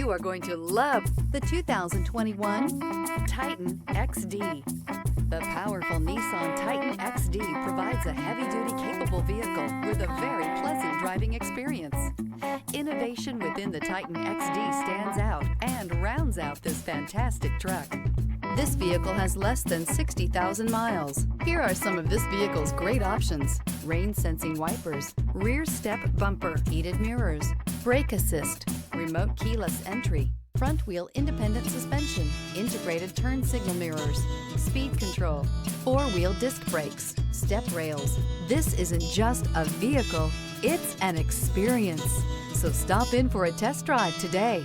You are going to love the 2021 Titan XD. The powerful Nissan Titan XD provides a heavy-duty capable vehicle with a very pleasant driving experience. Innovation within the Titan XD stands out and rounds out this fantastic truck. This vehicle has less than 60,000 miles. Here are some of this vehicle's great options: rain-sensing wipers, rear step bumper, heated mirrors, brake assist, remote keyless entry, front wheel independent suspension, integrated turn signal mirrors, speed control, four-wheel disc brakes, step rails. This isn't just a vehicle, it's an experience. So stop in for a test drive today.